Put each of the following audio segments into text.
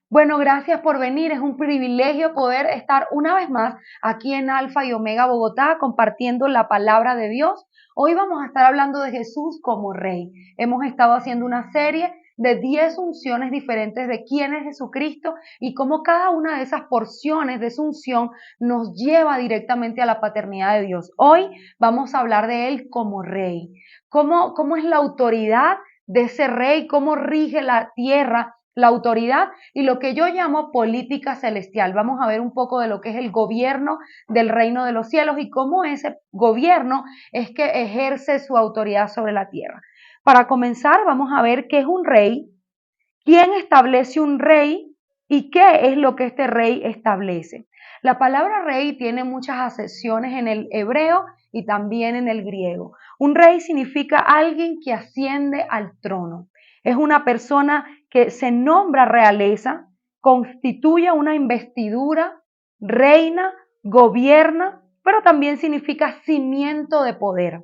Bueno, gracias por venir. Es un privilegio poder estar una vez más aquí en Alfa y Omega Bogotá compartiendo la palabra de Dios. Hoy vamos a estar hablando de Jesús como Rey. Hemos estado haciendo una serie de 10 unciones diferentes de quién es Jesucristo y cómo cada una de esas porciones de su unción nos lleva directamente a la paternidad de Dios. Hoy vamos a hablar de Él como Rey. ¿Cómo es la autoridad de ese Rey? ¿Cómo rige la tierra? La autoridad y lo que yo llamo política celestial. Vamos a ver un poco de lo que es el gobierno del reino de los cielos y cómo ese gobierno es que ejerce su autoridad sobre la tierra. Para comenzar, vamos a ver qué es un rey, quién establece un rey y qué es lo que este rey establece. La palabra rey tiene muchas acepciones en el hebreo y también en el griego. Un rey significa alguien que asciende al trono. Es una persona que se nombra realeza, constituye una investidura, reina, gobierna, pero también significa cimiento de poder.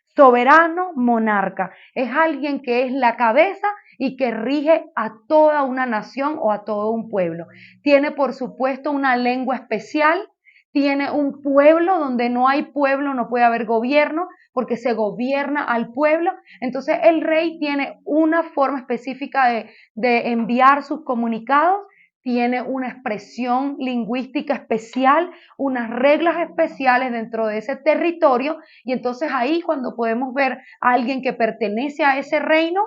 Soberano monarca es alguien que es la cabeza y que rige a toda una nación o a todo un pueblo. Tiene, por supuesto, una lengua especial, tiene un pueblo donde no hay pueblo, no puede haber gobierno, porque se gobierna al pueblo. Entonces el rey tiene una forma específica de enviar sus comunicados, tiene una expresión lingüística especial, unas reglas especiales dentro de ese territorio, y entonces ahí cuando podemos ver a alguien que pertenece a ese reino,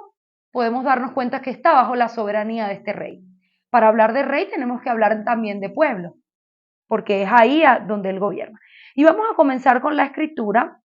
podemos darnos cuenta que está bajo la soberanía de este rey. Para hablar de rey tenemos que hablar también de pueblo, porque es ahí donde él gobierna. Y vamos a comenzar con la escritura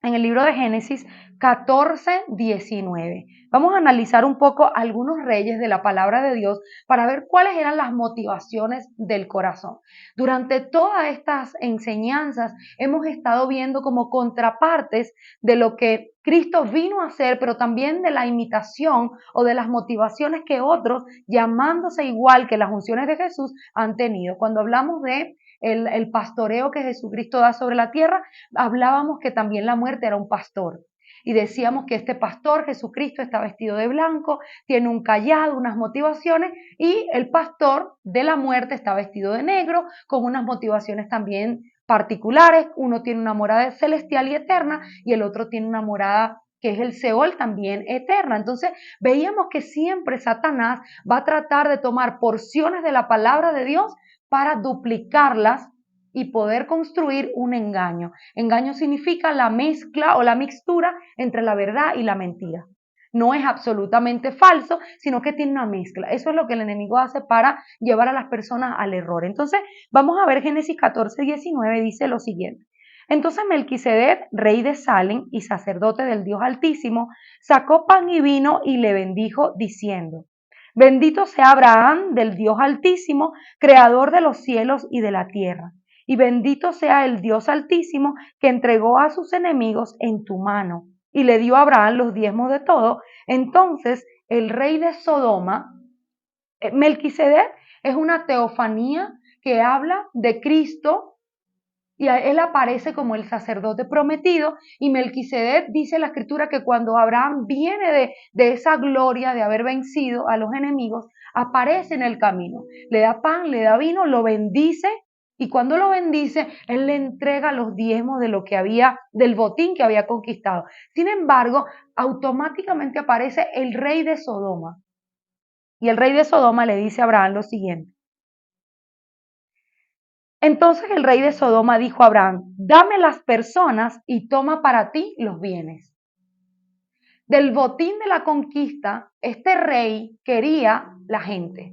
en el libro de Génesis 14:19. Vamos a analizar un poco algunos reyes de la palabra de Dios para ver cuáles eran las motivaciones del corazón. Durante todas estas enseñanzas hemos estado viendo como contrapartes de lo que Cristo vino a hacer, pero también de la imitación o de las motivaciones que otros, llamándose igual que las unciones de Jesús, han tenido. Cuando hablamos de el pastoreo que Jesucristo da sobre la tierra, hablábamos que también la muerte era un pastor. Y decíamos que este pastor, Jesucristo, está vestido de blanco, tiene un cayado, unas motivaciones, y el pastor de la muerte está vestido de negro, con unas motivaciones también particulares. Uno tiene una morada celestial y eterna, y el otro tiene una morada que es el Seol, también eterna. Entonces veíamos que siempre Satanás va a tratar de tomar porciones de la palabra de Dios para duplicarlas y poder construir un engaño. Engaño significa la mezcla o la mixtura entre la verdad y la mentira. No es absolutamente falso, sino que tiene una mezcla. Eso es lo que el enemigo hace para llevar a las personas al error. Entonces, vamos a ver Génesis 14:19, dice lo siguiente. Entonces Melquisedec, rey de Salem y sacerdote del Dios Altísimo, sacó pan y vino y le bendijo diciendo: Bendito sea Abraham del Dios Altísimo, creador de los cielos y de la tierra. Y bendito sea el Dios Altísimo que entregó a sus enemigos en tu mano y le dio a Abraham los diezmos de todo. Entonces el rey de Sodoma, Melquisedec, es una teofanía que habla de Cristo, y él aparece como el sacerdote prometido, y Melquisedec dice la escritura que cuando Abraham viene de esa gloria de haber vencido a los enemigos, aparece en el camino, le da pan, le da vino, lo bendice, y cuando lo bendice, él le entrega los diezmos de lo que había, del botín que había conquistado. Sin embargo, automáticamente aparece el rey de Sodoma, y el rey de Sodoma le dice a Abraham lo siguiente: entonces el rey de Sodoma dijo a Abraham: dame las personas y toma para ti los bienes. Del botín de la conquista, este rey quería la gente.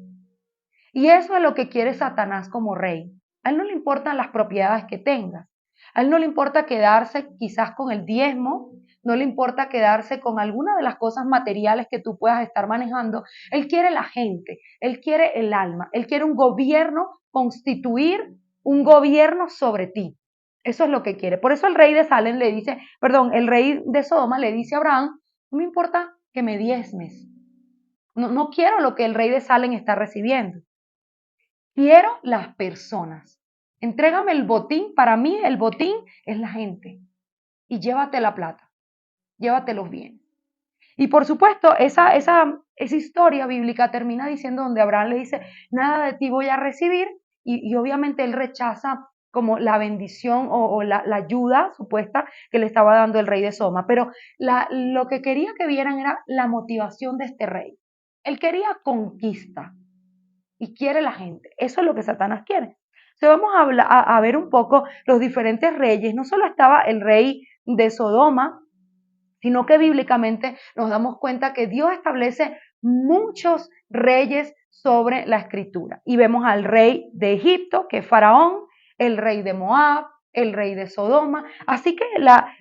Y eso es lo que quiere Satanás como rey. A él no le importan las propiedades que tengas. A él no le importa quedarse quizás con el diezmo, no le importa quedarse con alguna de las cosas materiales que tú puedas estar manejando. Él quiere la gente, él quiere el alma, él quiere un gobierno, constituir un gobierno sobre ti. Eso es lo que quiere. Por eso el rey de Salem le dice, perdón, el rey de Sodoma le dice a Abraham: no me importa que me diezmes. No quiero lo que el rey de Salem está recibiendo. Quiero las personas. Entrégame el botín. Para mí el botín es la gente. Y llévate la plata, llévate los bienes. Y por supuesto, esa historia bíblica termina diciendo donde Abraham le dice, nada de ti voy a recibir, y obviamente él rechaza como la bendición o la ayuda supuesta que le estaba dando el rey de Sodoma. Pero lo que quería que vieran era la motivación de este rey. Él quería conquista y quiere la gente. Eso es lo que Satanás quiere. Entonces vamos a ver un poco los diferentes reyes. No solo estaba el rey de Sodoma, sino que bíblicamente nos damos cuenta que Dios establece muchos reyes sobre la escritura. Y vemos al rey de Egipto, que es Faraón, el rey de Moab, el rey de Sodoma. Así que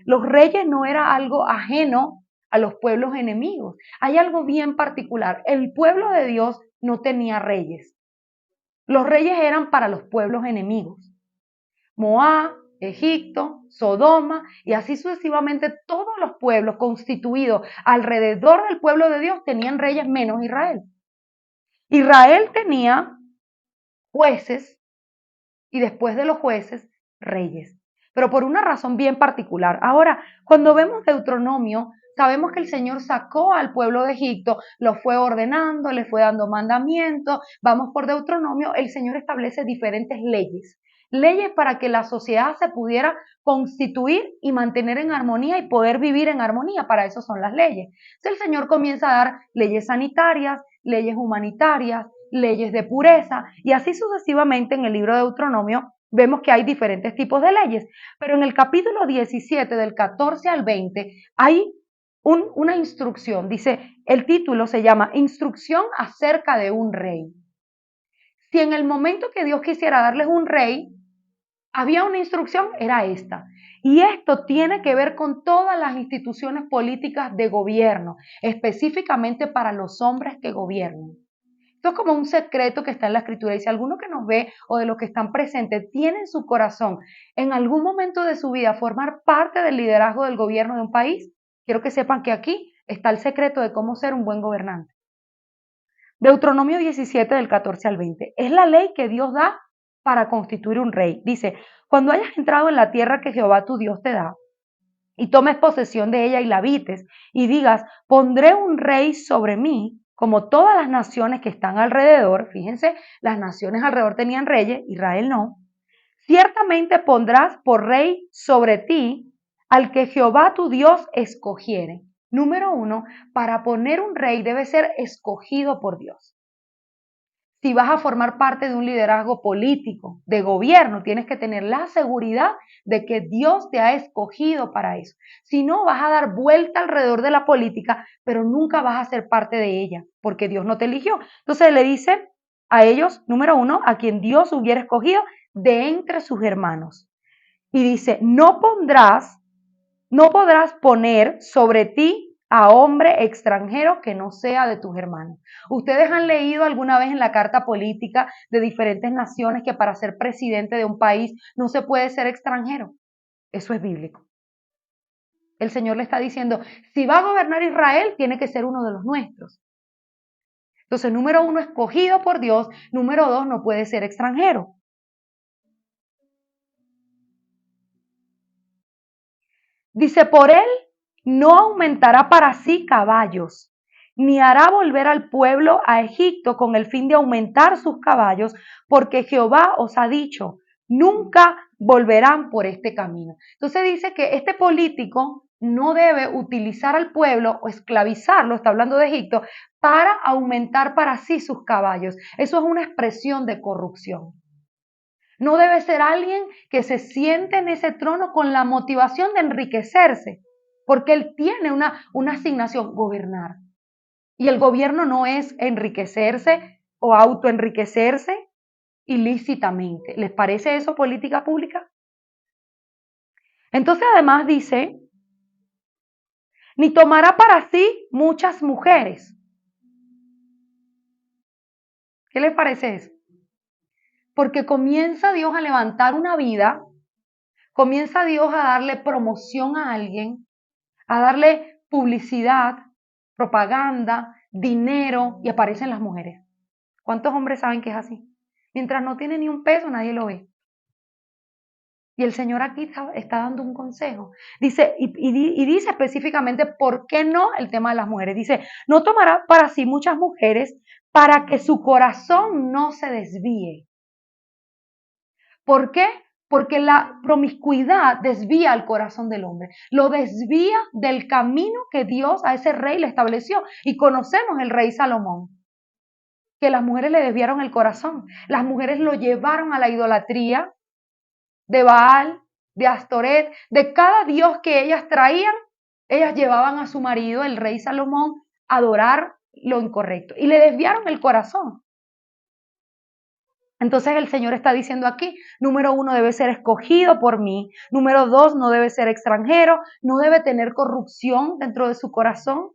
los reyes no era algo ajeno a los pueblos enemigos. Hay algo bien particular. El pueblo de Dios no tenía reyes. Los reyes eran para los pueblos enemigos. Moab, Egipto, Sodoma y así sucesivamente todos los pueblos constituidos alrededor del pueblo de Dios tenían reyes menos Israel. Israel tenía jueces y después de los jueces, reyes, pero por una razón bien particular. Ahora, cuando vemos Deuteronomio, sabemos que el Señor sacó al pueblo de Egipto, lo fue ordenando, le fue dando mandamientos. Vamos por Deuteronomio, el Señor establece diferentes leyes. Leyes para que la sociedad se pudiera constituir y mantener en armonía y poder vivir en armonía. Para eso son las leyes. Entonces el Señor comienza a dar leyes sanitarias, leyes humanitarias, leyes de pureza y así sucesivamente en el libro de Deuteronomio vemos que hay diferentes tipos de leyes, pero en el capítulo 17 del 14 al 20 hay una instrucción, dice, el título se llama Instrucción acerca de un rey. Si en el momento que Dios quisiera darles un rey, había una instrucción, era esta. Y esto tiene que ver con todas las instituciones políticas de gobierno, específicamente para los hombres que gobiernan. Esto es como un secreto que está en la escritura y si alguno que nos ve o de los que están presentes tiene en su corazón en algún momento de su vida formar parte del liderazgo del gobierno de un país, quiero que sepan que aquí está el secreto de cómo ser un buen gobernante. Deuteronomio 17 del 14 al 20. Es la ley que Dios da para constituir un rey. Dice, cuando hayas entrado en la tierra que Jehová tu Dios te da y tomes posesión de ella y la habites y digas, pondré un rey sobre mí como todas las naciones que están alrededor, fíjense, las naciones alrededor tenían reyes, Israel no, ciertamente pondrás por rey sobre ti al que Jehová tu Dios escogiere. Número 1, para poner un rey debe ser escogido por Dios. Si vas a formar parte de un liderazgo político, de gobierno, tienes que tener la seguridad de que Dios te ha escogido para eso. Si no, vas a dar vuelta alrededor de la política, pero nunca vas a ser parte de ella, porque Dios no te eligió. Entonces le dice a ellos, número 1, a quien Dios hubiera escogido de entre sus hermanos. Y dice, no podrás poner sobre ti a hombre extranjero que no sea de tus hermanos. ¿Ustedes han leído alguna vez en la carta política de diferentes naciones que para ser presidente de un país no se puede ser extranjero? Eso es bíblico. El Señor le está diciendo, si va a gobernar Israel, tiene que ser uno de los nuestros. Entonces, número 1, escogido por Dios. Número 2, no puede ser extranjero. Dice, por él no aumentará para sí caballos, ni hará volver al pueblo a Egipto con el fin de aumentar sus caballos, porque Jehová os ha dicho, nunca volverán por este camino. Entonces dice que este político no debe utilizar al pueblo o esclavizarlo, está hablando de Egipto, para aumentar para sí sus caballos. Eso es una expresión de corrupción. No debe ser alguien que se siente en ese trono con la motivación de enriquecerse, porque él tiene una asignación, gobernar. Y el gobierno no es enriquecerse o autoenriquecerse ilícitamente. ¿Les parece eso política pública? Entonces además dice, ni tomará para sí muchas mujeres. ¿Qué les parece eso? Porque comienza Dios a levantar una vida, comienza Dios a darle promoción a alguien, a darle publicidad, propaganda, dinero y aparecen las mujeres. ¿Cuántos hombres saben que es así? Mientras no tiene ni un peso, nadie lo ve. Y el Señor aquí está dando un consejo. Dice, y dice específicamente por qué no el tema de las mujeres. Dice, no tomará para sí muchas mujeres para que su corazón no se desvíe. ¿Por qué? Porque la promiscuidad desvía el corazón del hombre, lo desvía del camino que Dios a ese rey le estableció. Y conocemos el rey Salomón, que las mujeres le desviaron el corazón. Las mujeres lo llevaron a la idolatría de Baal, de Astoret, de cada dios que ellas traían. Ellas llevaban a su marido, el rey Salomón, a adorar lo incorrecto y le desviaron el corazón. Entonces el Señor está diciendo aquí, número 1, debe ser escogido por mí. Número 2, no debe ser extranjero, no debe tener corrupción dentro de su corazón.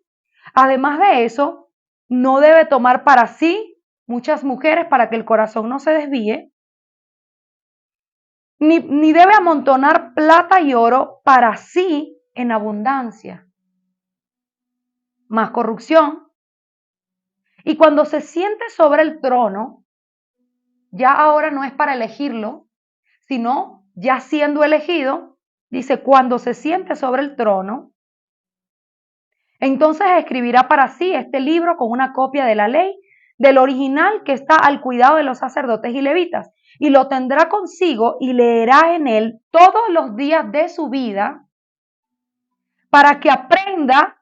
Además de eso, no debe tomar para sí muchas mujeres para que el corazón no se desvíe. Ni debe amontonar plata y oro para sí en abundancia. Más corrupción. Y cuando se siente sobre el trono, ya ahora no es para elegirlo, sino ya siendo elegido, dice, cuando se siente sobre el trono, entonces escribirá para sí este libro con una copia de la ley, del original que está al cuidado de los sacerdotes y levitas, y lo tendrá consigo y leerá en él todos los días de su vida para que aprenda.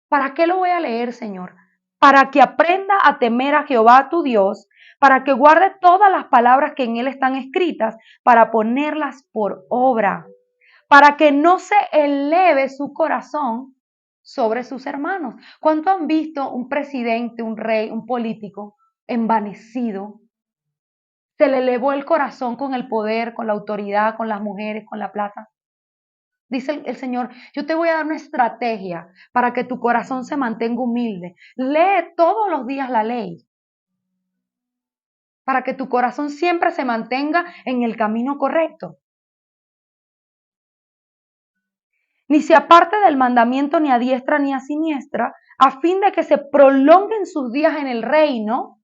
¿Para qué lo voy a leer, Señor? Para que aprenda a temer a Jehová tu Dios, para que guarde todas las palabras que en él están escritas, para ponerlas por obra, para que no se eleve su corazón sobre sus hermanos. ¿Cuánto han visto un presidente, un rey, un político envanecido? Se le elevó el corazón con el poder, con la autoridad, con las mujeres, con la plata. Dice el Señor, yo te voy a dar una estrategia para que tu corazón se mantenga humilde. Lee todos los días la ley, para que tu corazón siempre se mantenga en el camino correcto. Ni se aparte del mandamiento ni a diestra ni a siniestra, a fin de que se prolonguen sus días en el reino.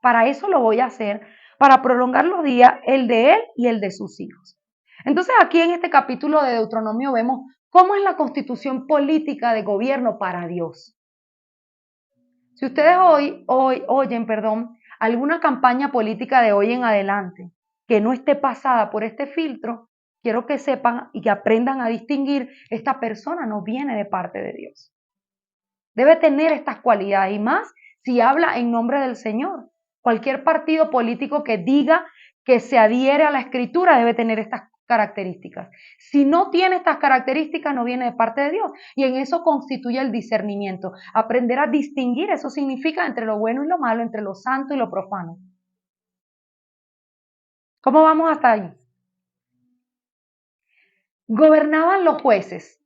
Para eso lo voy a hacer, para prolongar los días, el de él y el de sus hijos. Entonces aquí en este capítulo de Deuteronomio vemos cómo es la constitución política de gobierno para Dios. Si ustedes oyen, alguna campaña política de hoy en adelante que no esté pasada por este filtro, quiero que sepan y que aprendan a distinguir, esta persona no viene de parte de Dios. Debe tener estas cualidades y más si habla en nombre del Señor. Cualquier partido político que diga que se adhiere a la Escritura debe tener estas características. Si no tiene estas características, no viene de parte de Dios. Y en eso constituye el discernimiento. Aprender a distinguir, eso significa entre lo bueno y lo malo, entre lo santo y lo profano. ¿Cómo vamos hasta ahí? Gobernaban los jueces.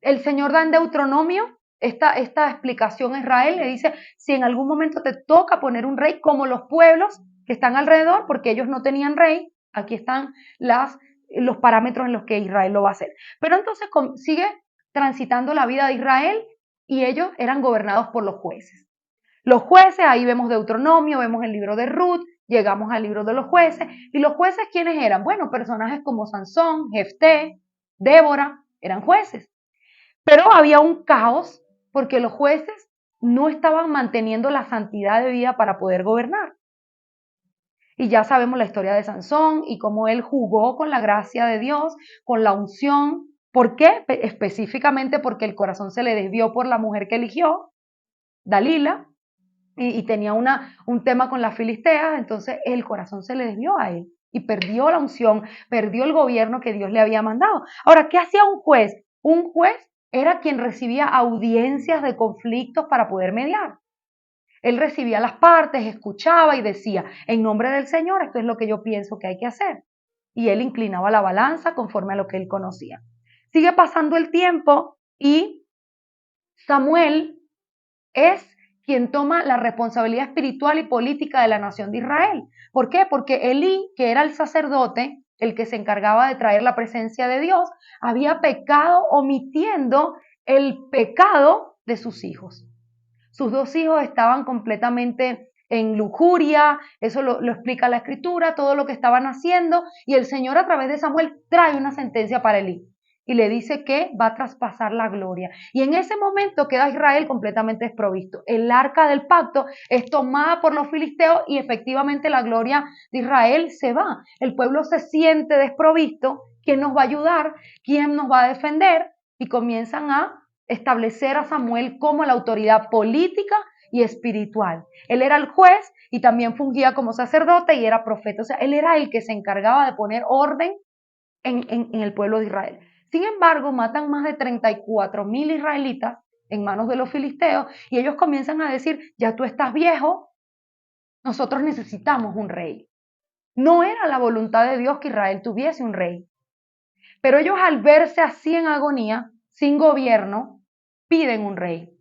El Señor da en Deuteronomio esta explicación a Israel, le dice, si en algún momento te toca poner un rey, como los pueblos que están alrededor, porque ellos no tenían rey, aquí están los parámetros en los que Israel lo va a hacer. Pero entonces sigue transitando la vida de Israel y ellos eran gobernados por los jueces. Los jueces, ahí vemos Deuteronomio, vemos el libro de Ruth, llegamos al libro de los jueces. ¿Y los jueces quiénes eran? Bueno, personajes como Sansón, Jefté, Débora, eran jueces. Pero había un caos porque los jueces no estaban manteniendo la santidad de vida para poder gobernar. Y ya sabemos la historia de Sansón y cómo él jugó con la gracia de Dios, con la unción. ¿Por qué? Específicamente porque el corazón se le desvió por la mujer que eligió, Dalila, y tenía un tema con las filisteas, entonces el corazón se le desvió a él y perdió la unción, perdió el gobierno que Dios le había mandado. Ahora, ¿qué hacía un juez? Un juez era quien recibía audiencias de conflictos para poder mediar. Él recibía las partes, escuchaba y decía, en nombre del Señor, esto es lo que yo pienso que hay que hacer. Y él inclinaba la balanza conforme a lo que él conocía. Sigue pasando el tiempo y Samuel es quien toma la responsabilidad espiritual y política de la nación de Israel. ¿Por qué? Porque Elí, que era el sacerdote, el que se encargaba de traer la presencia de Dios, había pecado omitiendo el pecado de sus hijos. Sus dos hijos estaban completamente en lujuria, eso lo explica la Escritura, todo lo que estaban haciendo, y el Señor a través de Samuel trae una sentencia para Elí y le dice que va a traspasar la gloria. Y en ese momento queda Israel completamente desprovisto. El arca del pacto es tomada por los filisteos y efectivamente la gloria de Israel se va. El pueblo se siente desprovisto. ¿Quién nos va a ayudar? ¿Quién nos va a defender? Y comienzan a establecer a Samuel como la autoridad política y espiritual. Él era el juez y también fungía como sacerdote y era profeta. O sea, él era el que se encargaba de poner orden en el pueblo de Israel. Sin embargo, matan más de 34,000 israelitas en manos de los filisteos y ellos comienzan a decir, ya tú estás viejo, nosotros necesitamos un rey. No era la voluntad de Dios que Israel tuviese un rey. Pero ellos al verse así en agonía, sin gobierno, piden un rey.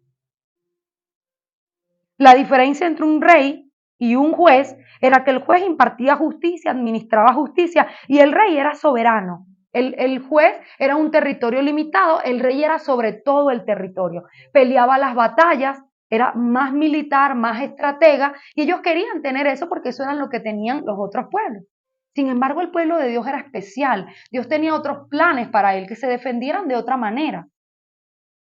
La diferencia entre un rey y un juez era que el juez impartía justicia, administraba justicia y el rey era soberano. El juez era un territorio limitado, el rey era sobre todo el territorio. Peleaba las batallas, era más militar, más estratega y ellos querían tener eso porque eso era lo que tenían los otros pueblos. Sin embargo, el pueblo de Dios era especial. Dios tenía otros planes para él, que se defendieran de otra manera.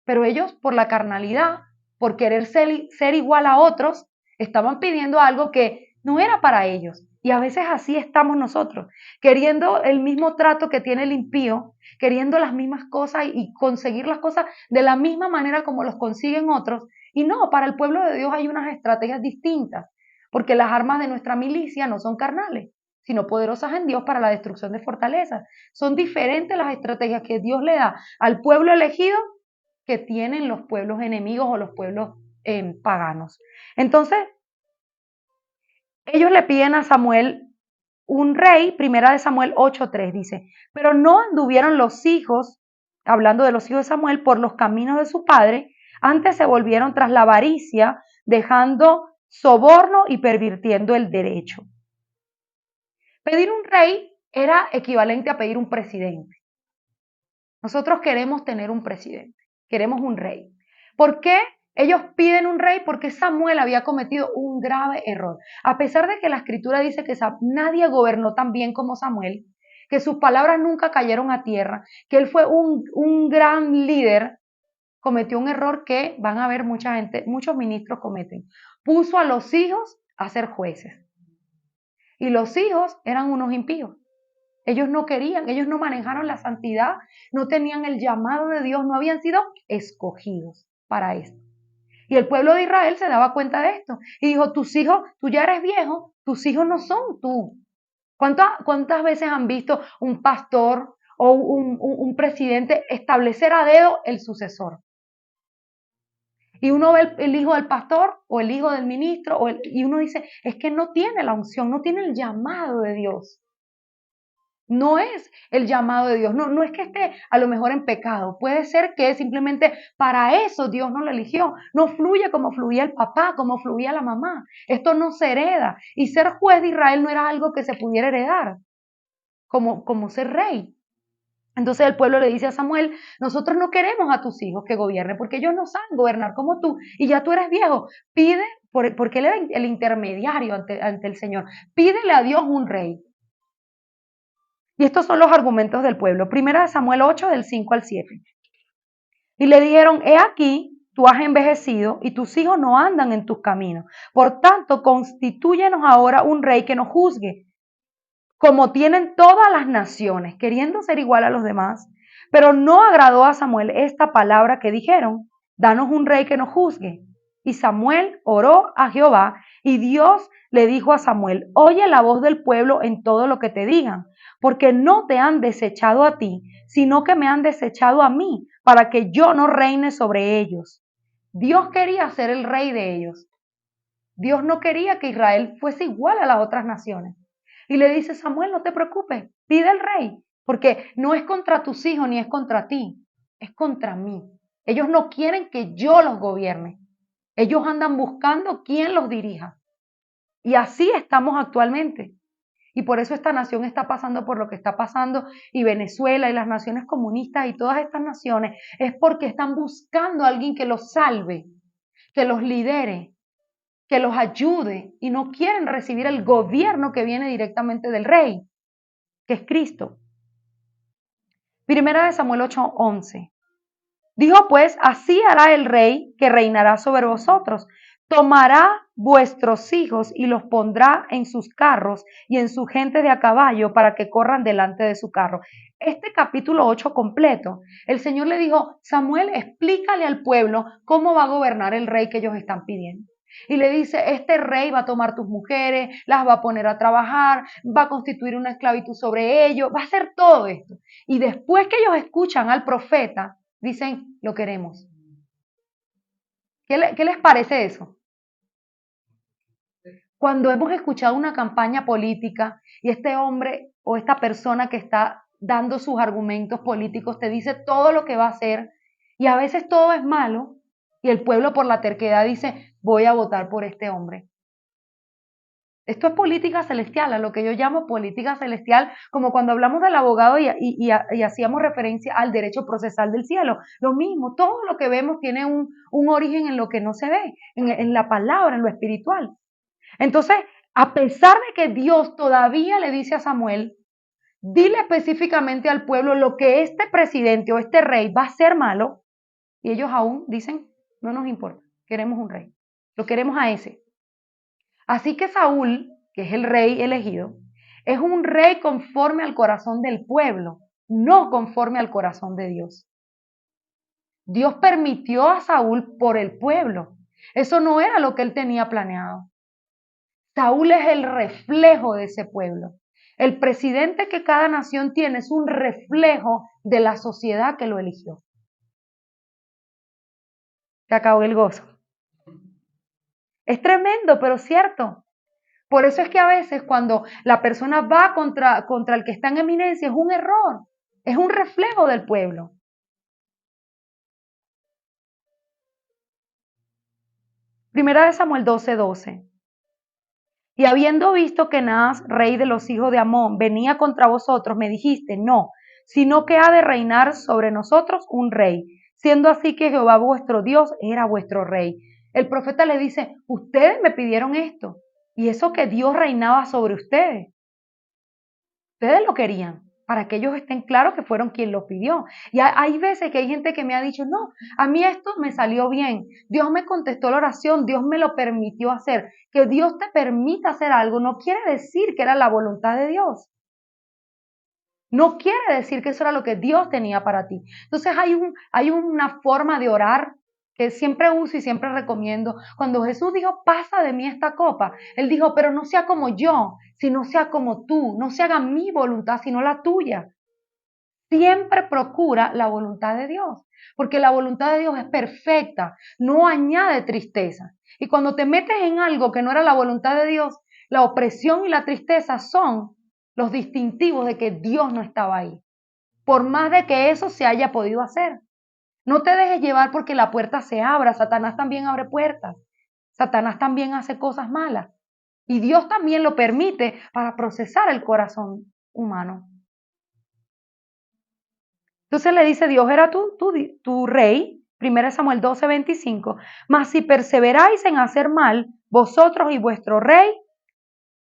Pero ellos, por la carnalidad, por querer ser igual a otros, estaban pidiendo algo que no era para ellos. Y a veces así estamos nosotros, queriendo el mismo trato que tiene el impío, queriendo las mismas cosas y conseguir las cosas de la misma manera como los consiguen otros. Y no, para el pueblo de Dios hay unas estrategias distintas, porque las armas de nuestra milicia no son carnales, sino poderosas en Dios para la destrucción de fortalezas. Son diferentes las estrategias que Dios le da al pueblo elegido que tienen los pueblos enemigos o los pueblos paganos. Entonces, ellos le piden a Samuel un rey, primera de Samuel 8:3 dice, pero no anduvieron los hijos, hablando de los hijos de Samuel, por los caminos de su padre, antes se volvieron tras la avaricia, dejando soborno y pervirtiendo el derecho. Pedir un rey era equivalente a pedir un presidente. Nosotros queremos tener un presidente, queremos un rey. ¿Por qué ellos piden un rey? Porque Samuel había cometido un grave error. A pesar de que la escritura dice que nadie gobernó tan bien como Samuel, que sus palabras nunca cayeron a tierra, que él fue un gran líder, cometió un error que van a ver mucha gente, muchos ministros cometen. Puso a los hijos a ser jueces. Y los hijos eran unos impíos. Ellos no querían, ellos no manejaron la santidad, no tenían el llamado de Dios, no habían sido escogidos para esto. Y el pueblo de Israel se daba cuenta de esto y dijo, tus hijos, tú ya eres viejo, tus hijos no son tú. ¿Cuántas veces han visto un pastor o un presidente establecer a dedo el sucesor? Y uno ve el hijo del pastor o el hijo del ministro y uno dice, es que no tiene la unción, no tiene el llamado de Dios. No es el llamado de Dios, no es que esté a lo mejor en pecado, puede ser que simplemente para eso Dios no lo eligió, no fluye como fluía el papá, como fluía la mamá, esto no se hereda y ser juez de Israel no era algo que se pudiera heredar, como ser rey. Entonces el pueblo le dice a Samuel, nosotros no queremos a tus hijos que gobiernen porque ellos no saben gobernar como tú y ya tú eres viejo, pide, porque él era el intermediario ante el Señor, pídele a Dios un rey. Y estos son los argumentos del pueblo. Primera de Samuel 8, del 5 al 7. Y le dijeron, he aquí, tú has envejecido y tus hijos no andan en tus caminos. Por tanto, constitúyenos ahora un rey que nos juzgue, como tienen todas las naciones, queriendo ser igual a los demás. Pero no agradó a Samuel esta palabra que dijeron, danos un rey que nos juzgue. Y Samuel oró a Jehová y Dios le dijo a Samuel, oye la voz del pueblo en todo lo que te digan, porque no te han desechado a ti, sino que me han desechado a mí, para que yo no reine sobre ellos. Dios quería ser el rey de ellos. Dios no quería que Israel fuese igual a las otras naciones. Y le dice, Samuel, no te preocupes, pide el rey, porque no es contra tus hijos ni es contra ti, es contra mí. Ellos no quieren que yo los gobierne. Ellos andan buscando quién los dirija. Y así estamos actualmente. Y por eso esta nación está pasando por lo que está pasando y Venezuela y las naciones comunistas y todas estas naciones es porque están buscando a alguien que los salve, que los lidere, que los ayude y no quieren recibir el gobierno que viene directamente del rey, que es Cristo. Primera de Samuel 8:11. Dijo pues, así hará el rey que reinará sobre vosotros. Tomará vuestros hijos y los pondrá en sus carros y en su gente de a caballo para que corran delante de su carro. Este capítulo 8 completo, el Señor le dijo, Samuel, explícale al pueblo cómo va a gobernar el rey que ellos están pidiendo. Y le dice, este rey va a tomar tus mujeres, las va a poner a trabajar, va a constituir una esclavitud sobre ellos, va a hacer todo esto. Y después que ellos escuchan al profeta, dicen, lo queremos. ¿Qué les parece eso? Cuando hemos escuchado una campaña política y este hombre o esta persona que está dando sus argumentos políticos te dice todo lo que va a hacer y a veces todo es malo y el pueblo por la terquedad dice, voy a votar por este hombre. Esto es política celestial, a lo que yo llamo política celestial, como cuando hablamos del abogado y hacíamos referencia al derecho procesal del cielo. Lo mismo, todo lo que vemos tiene un origen en lo que no se ve, en la palabra, en lo espiritual. Entonces, a pesar de que Dios todavía le dice a Samuel, dile específicamente al pueblo lo que este presidente o este rey va a hacer malo, y ellos aún dicen, no nos importa, queremos un rey, lo queremos a ese. Así que Saúl, que es el rey elegido, es un rey conforme al corazón del pueblo, no conforme al corazón de Dios. Dios permitió a Saúl por el pueblo. Eso no era lo que él tenía planeado. Saúl es el reflejo de ese pueblo. El presidente que cada nación tiene es un reflejo de la sociedad que lo eligió. Se acabó el gozo. Es tremendo, pero cierto. Por eso es que a veces cuando la persona va contra el que está en eminencia es un error, es un reflejo del pueblo. Primera de Samuel 12:12. Y habiendo visto que Naas, rey de los hijos de Amón, venía contra vosotros, me dijiste, no, sino que ha de reinar sobre nosotros un rey, siendo así que Jehová vuestro Dios era vuestro rey. El profeta le dice, ustedes me pidieron esto, y eso que Dios reinaba sobre ustedes. Ustedes lo querían, para que ellos estén claros que fueron quien lo pidió. Y hay veces que hay gente que me ha dicho, no, a mí esto me salió bien, Dios me contestó la oración, Dios me lo permitió hacer. Que Dios te permita hacer algo no quiere decir que era la voluntad de Dios. No quiere decir que eso era lo que Dios tenía para ti. Entonces hay una forma de orar que siempre uso y siempre recomiendo. Cuando Jesús dijo, pasa de mí esta copa, Él dijo, pero no sea como yo, sino sea como tú, no se haga mi voluntad, sino la tuya. Siempre procura la voluntad de Dios, porque la voluntad de Dios es perfecta, no añade tristeza. Y cuando te metes en algo que no era la voluntad de Dios, la opresión y la tristeza son los distintivos de que Dios no estaba ahí, por más de que eso se haya podido hacer. No te dejes llevar porque la puerta se abra. Satanás también abre puertas. Satanás también hace cosas malas. Y Dios también lo permite para procesar el corazón humano. Entonces le dice, Dios era tu rey, 1 Samuel 12:25, mas si perseveráis en hacer mal, vosotros y vuestro rey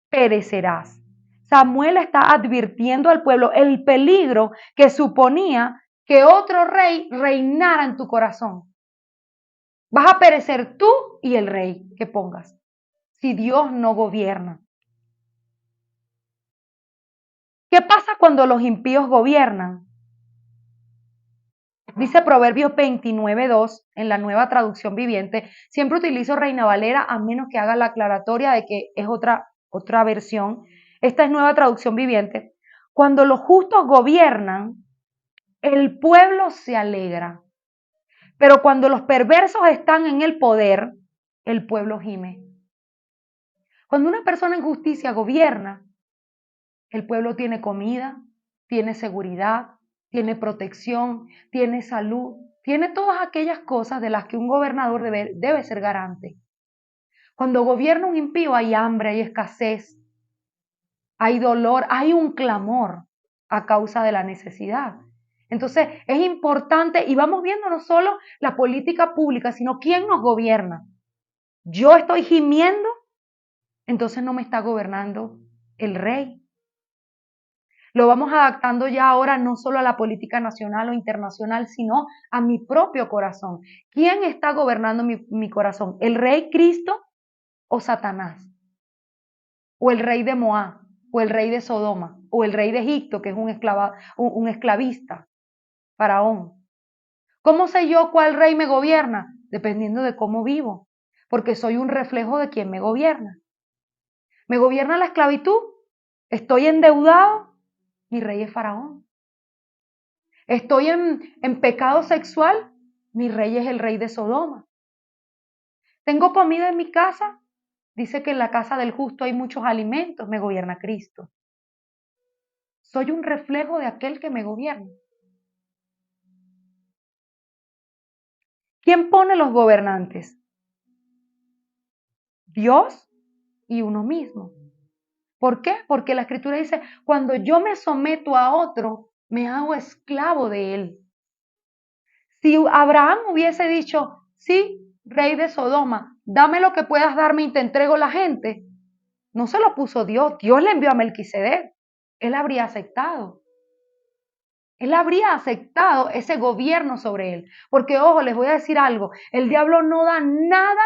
perecerás. Samuel está advirtiendo al pueblo el peligro que suponía que otro rey reinara en tu corazón. Vas a perecer tú y el rey que pongas, si Dios no gobierna. ¿Qué pasa cuando los impíos gobiernan? Dice Proverbios 29:2 en la Nueva Traducción Viviente. Siempre utilizo Reina Valera a menos que haga la aclaratoria de que es otra versión. Esta es Nueva Traducción Viviente. Cuando los justos gobiernan, el pueblo se alegra. Pero cuando los perversos están en el poder, el pueblo gime. Cuando una persona en justicia gobierna, el pueblo tiene comida, tiene seguridad, tiene protección, tiene salud, tiene todas aquellas cosas de las que un gobernador debe ser garante. Cuando gobierna un impío hay hambre, hay escasez, hay dolor, hay un clamor a causa de la necesidad. Entonces es importante, y vamos viendo no solo la política pública, sino quién nos gobierna. yo estoy gimiendo, entonces no me está gobernando el rey. Lo vamos adaptando ya ahora no solo a la política nacional o internacional, sino a mi propio corazón. ¿Quién está gobernando mi corazón? ¿El rey Cristo o Satanás? ¿O el rey de Moab? ¿O el rey de Sodoma? ¿O el rey de Egipto, que es un esclavista? Faraón. ¿Cómo sé yo cuál rey me gobierna? Dependiendo de cómo vivo, porque soy un reflejo de quien me gobierna. ¿Me gobierna la esclavitud? ¿Estoy endeudado? Mi rey es Faraón. ¿Estoy en pecado sexual? Mi rey es el rey de Sodoma. ¿Tengo comida en mi casa? Dice que en la casa del justo hay muchos alimentos. Me gobierna Cristo. Soy un reflejo de aquel que me gobierna. ¿Quién pone los gobernantes? Dios y uno mismo. ¿Por qué? Porque la escritura dice, cuando yo me someto a otro, me hago esclavo de él. Si Abraham hubiese dicho, sí, rey de Sodoma, dame lo que puedas darme y te entrego la gente, no se lo puso Dios, Dios le envió a Melquisedec, él habría aceptado. Él habría aceptado ese gobierno sobre él. Porque, ojo, les voy a decir algo, el diablo no da nada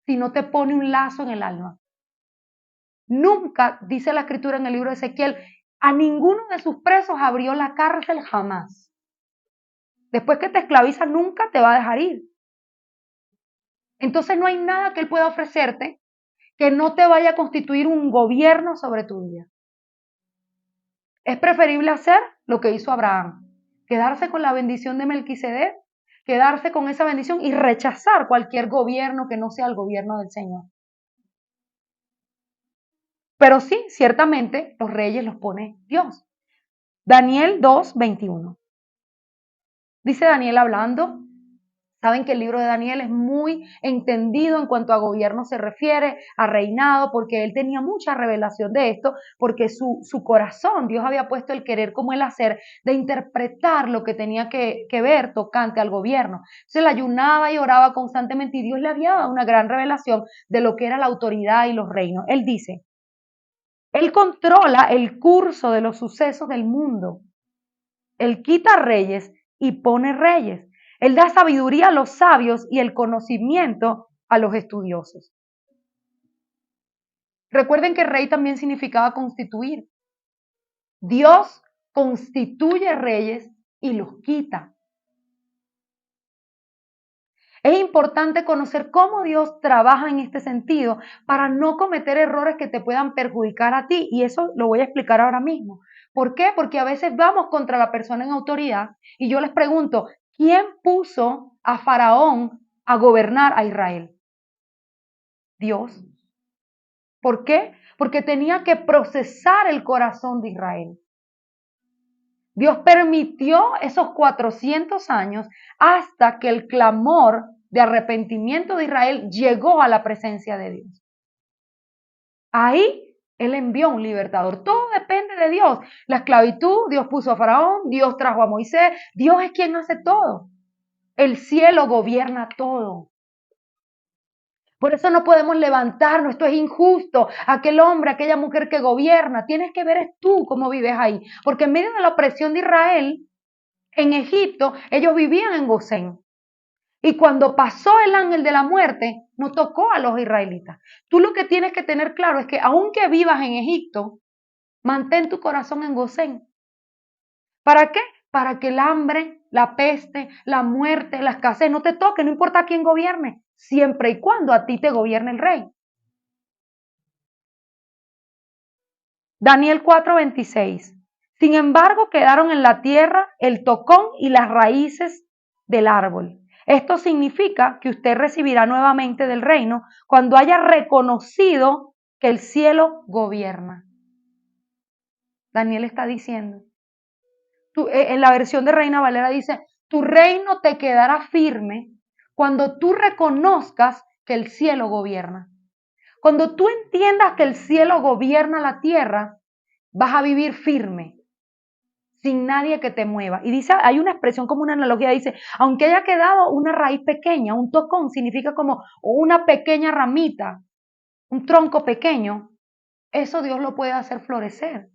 si no te pone un lazo en el alma. Nunca, dice la escritura en el libro de Ezequiel, a ninguno de sus presos abrió la cárcel jamás. Después que te esclaviza, nunca te va a dejar ir. Entonces no hay nada que él pueda ofrecerte que no te vaya a constituir un gobierno sobre tu vida. Es preferible hacer lo que hizo Abraham, quedarse con la bendición de Melquisedec, quedarse con esa bendición y rechazar cualquier gobierno que no sea el gobierno del Señor. Pero sí, ciertamente, los reyes los pone Dios. Daniel 2:21. Dice Daniel hablando. Saben que el libro de Daniel es muy entendido en cuanto a gobierno se refiere, a reinado, porque él tenía mucha revelación de esto, porque su corazón, Dios había puesto el querer como el hacer, de interpretar lo que tenía que ver tocante al gobierno. Entonces él ayunaba y oraba constantemente y Dios le había dado una gran revelación de lo que era la autoridad y los reinos. Él dice, él controla el curso de los sucesos del mundo. Él quita reyes y pone reyes. Él da sabiduría a los sabios y el conocimiento a los estudiosos. Recuerden que rey también significaba constituir. Dios constituye reyes y los quita. Es importante conocer cómo Dios trabaja en este sentido para no cometer errores que te puedan perjudicar a ti. Y eso lo voy a explicar ahora mismo. ¿Por qué? Porque a veces vamos contra la persona en autoridad y yo les pregunto, ¿quién puso a Faraón a gobernar a Israel? Dios. ¿Por qué? Porque tenía que procesar el corazón de Israel. Dios permitió esos 400 años hasta que el clamor de arrepentimiento de Israel llegó a la presencia de Dios. Ahí Él envió un libertador. Todo depende de Dios. La esclavitud, Dios puso a Faraón, Dios trajo a Moisés. Dios es quien hace todo. El cielo gobierna todo. Por eso no podemos levantarnos, esto es injusto. Aquel hombre, aquella mujer que gobierna, tienes que ver tú cómo vives ahí. Porque en medio de la opresión de Israel, en Egipto, ellos vivían en Gosén. Y cuando pasó el ángel de la muerte, no tocó a los israelitas. Tú lo que tienes que tener claro es que aunque vivas en Egipto, mantén tu corazón en Gosén. ¿Para qué? Para que el hambre, la peste, la muerte, la escasez no te toque, no importa quién gobierne, siempre y cuando a ti te gobierne el rey. Daniel 4:26. Sin embargo, quedaron en la tierra el tocón y las raíces del árbol. Esto significa que usted recibirá nuevamente del reino cuando haya reconocido que el cielo gobierna. Daniel está diciendo, en la versión de Reina Valera dice, tu reino te quedará firme cuando tú reconozcas que el cielo gobierna. Cuando tú entiendas que el cielo gobierna la tierra, vas a vivir firme. sin nadie que te mueva. Y dice, hay una expresión como una analogía, dice, aunque haya quedado una raíz pequeña, un tocón significa como una pequeña ramita, un tronco pequeño, eso Dios lo puede hacer florecer.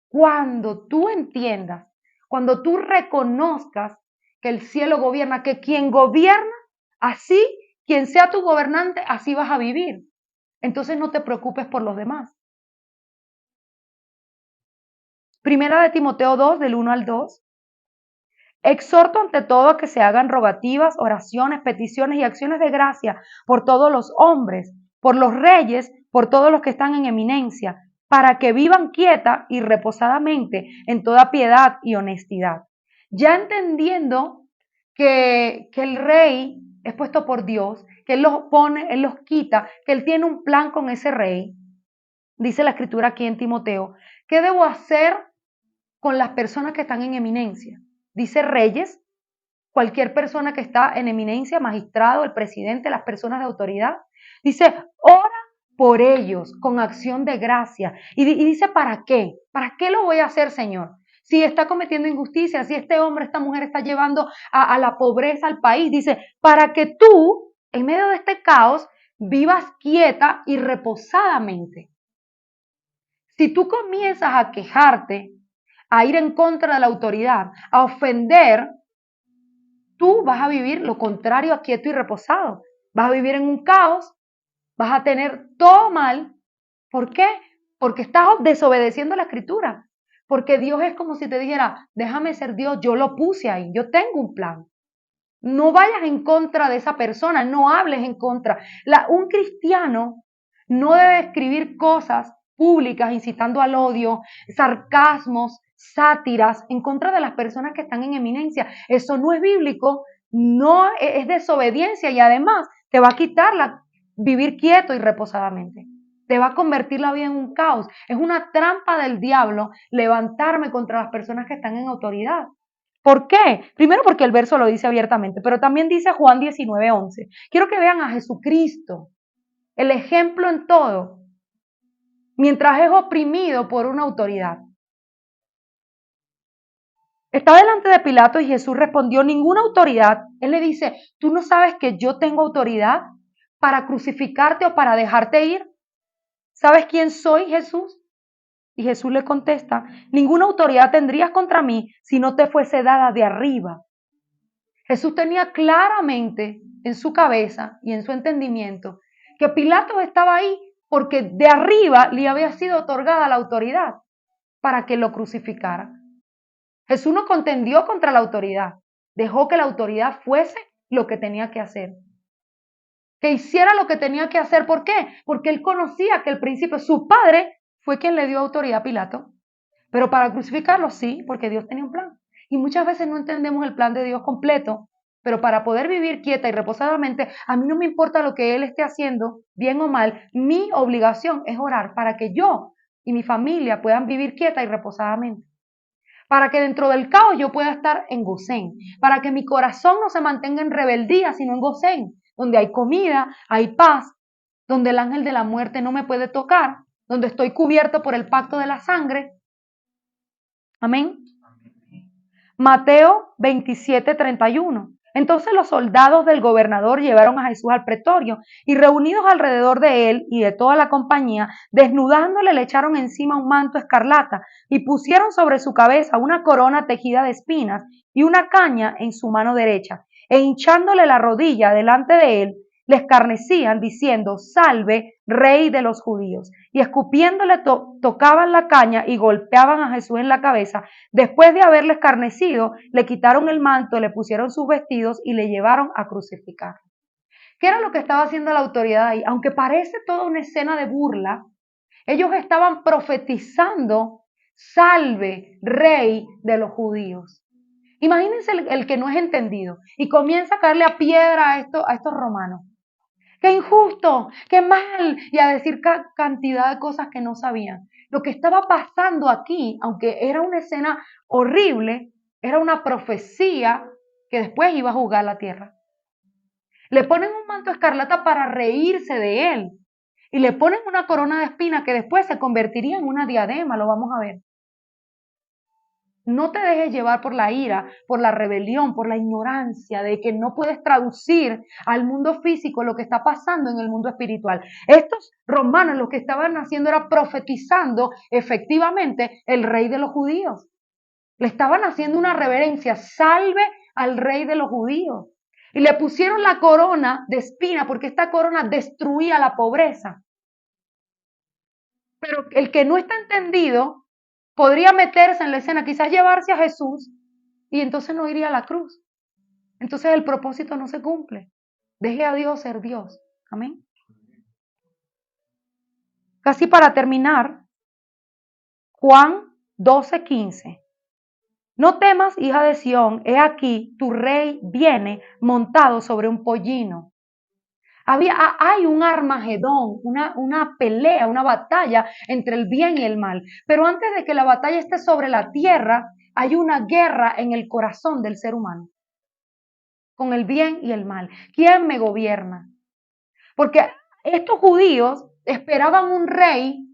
Cuando tú entiendas, cuando tú reconozcas que el cielo gobierna, que quien gobierna, así, quien sea tu gobernante, así vas a vivir. Entonces no te preocupes por los demás. Primera de Timoteo 2, del 1 al 2. Exhorto ante todo a que se hagan rogativas, oraciones, peticiones y acciones de gracia por todos los hombres, por los reyes, por todos los que están en eminencia, para que vivan quieta y reposadamente en toda piedad y honestidad. Ya entendiendo que el rey es puesto por Dios, que Él los pone, Él los quita, que Él tiene un plan con ese rey, dice la escritura aquí en Timoteo, ¿qué debo hacer con las personas que están en eminencia? Dice reyes, cualquier persona que está en eminencia, magistrado, el presidente, las personas de autoridad. Dice, ora por ellos con acción de gracia. Y dice, ¿para qué? ¿Para qué lo voy a hacer, Señor? Si está cometiendo injusticia, si este hombre, esta mujer está llevando a la pobreza al país, dice, para que tú, en medio de este caos, vivas quieta y reposadamente. Si tú comienzas a quejarte, a ir en contra de la autoridad, a ofender, tú vas a vivir lo contrario a quieto y reposado. Vas a vivir en un caos, vas a tener todo mal. ¿Por qué? Porque estás desobedeciendo la escritura. Porque Dios es como si te dijera, déjame ser Dios, yo lo puse ahí, yo tengo un plan. No vayas en contra de esa persona, no hables en contra. Un cristiano no debe escribir cosas públicas incitando al odio, sarcasmos, sátiras en contra de las personas que están en eminencia. Eso no es bíblico, no es desobediencia y además te va a quitar vivir quieto y reposadamente. Te va a convertir la vida en un caos. Es una trampa del diablo levantarme contra las personas que están en autoridad. ¿Por qué? Primero porque el verso lo dice abiertamente, pero también dice Juan 19:11. Quiero que vean a Jesucristo, el ejemplo en todo, mientras es oprimido por una autoridad. Está delante de Pilato y Jesús respondió, ninguna autoridad. Él le dice, ¿tú no sabes que yo tengo autoridad para crucificarte o para dejarte ir? ¿Sabes quién soy, Jesús? Y Jesús le contesta, ninguna autoridad tendrías contra mí si no te fuese dada de arriba. Jesús tenía claramente en su cabeza y en su entendimiento que Pilato estaba ahí porque de arriba le había sido otorgada la autoridad para que lo crucificara. Jesús no contendió contra la autoridad, dejó que la autoridad fuese lo que tenía que hacer. Que hiciera lo que tenía que hacer. ¿Por qué? Porque él conocía que el príncipe, su padre, fue quien le dio autoridad a Pilato. Pero para crucificarlo sí, porque Dios tenía un plan. Y muchas veces no entendemos el plan de Dios completo, pero para poder vivir quieta y reposadamente, a mí no me importa lo que Él esté haciendo, bien o mal, mi obligación es orar para que yo y mi familia puedan vivir quieta y reposadamente. Para que dentro del caos yo pueda estar en Gosén, para que mi corazón no se mantenga en rebeldía, sino en Gosén, donde hay comida, hay paz, donde el ángel de la muerte no me puede tocar, donde estoy cubierto por el pacto de la sangre. Amén. Mateo 27:31. Entonces los soldados del gobernador llevaron a Jesús al pretorio y reunidos alrededor de él y de toda la compañía, desnudándole le echaron encima un manto escarlata y pusieron sobre su cabeza una corona tejida de espinas y una caña en su mano derecha, e hinchándole la rodilla delante de él, le escarnecían diciendo, salve, rey de los judíos. Y escupiéndole tocaban la caña y golpeaban a Jesús en la cabeza. Después de haberle escarnecido, le quitaron el manto, le pusieron sus vestidos y le llevaron a crucificar. ¿Qué era lo que estaba haciendo la autoridad ahí? Aunque parece toda una escena de burla, ellos estaban profetizando, salve, rey de los judíos. Imagínense el que no es entendido y comienza a caerle a piedra a estos romanos. ¡Qué injusto! ¡Qué mal! Y a decir cantidad de cosas que no sabían. Lo que estaba pasando aquí, aunque era una escena horrible, era una profecía que después iba a jugar la tierra. Le ponen un manto escarlata para reírse de él. Y le ponen una corona de espinas que después se convertiría en una diadema, lo vamos a ver. No te dejes llevar por la ira, por la rebelión, por la ignorancia de que no puedes traducir al mundo físico lo que está pasando en el mundo espiritual. Estos romanos lo que estaban haciendo era profetizando efectivamente el rey de los judíos. Le estaban haciendo una reverencia, salve al rey de los judíos. Y le pusieron la corona de espina porque esta corona destruía la pobreza. Pero el que no está entendido podría meterse en la escena, quizás llevarse a Jesús y entonces no iría a la cruz. Entonces el propósito no se cumple. Deje a Dios ser Dios. Amén. Casi para terminar, Juan 12:15. No temas, hija de Sión, he aquí, tu rey viene montado sobre un pollino. Hay un Armagedón, una pelea, una batalla entre el bien y el mal. Pero antes de que la batalla esté sobre la tierra, hay una guerra en el corazón del ser humano, con el bien y el mal. ¿Quién me gobierna? Porque estos judíos esperaban un rey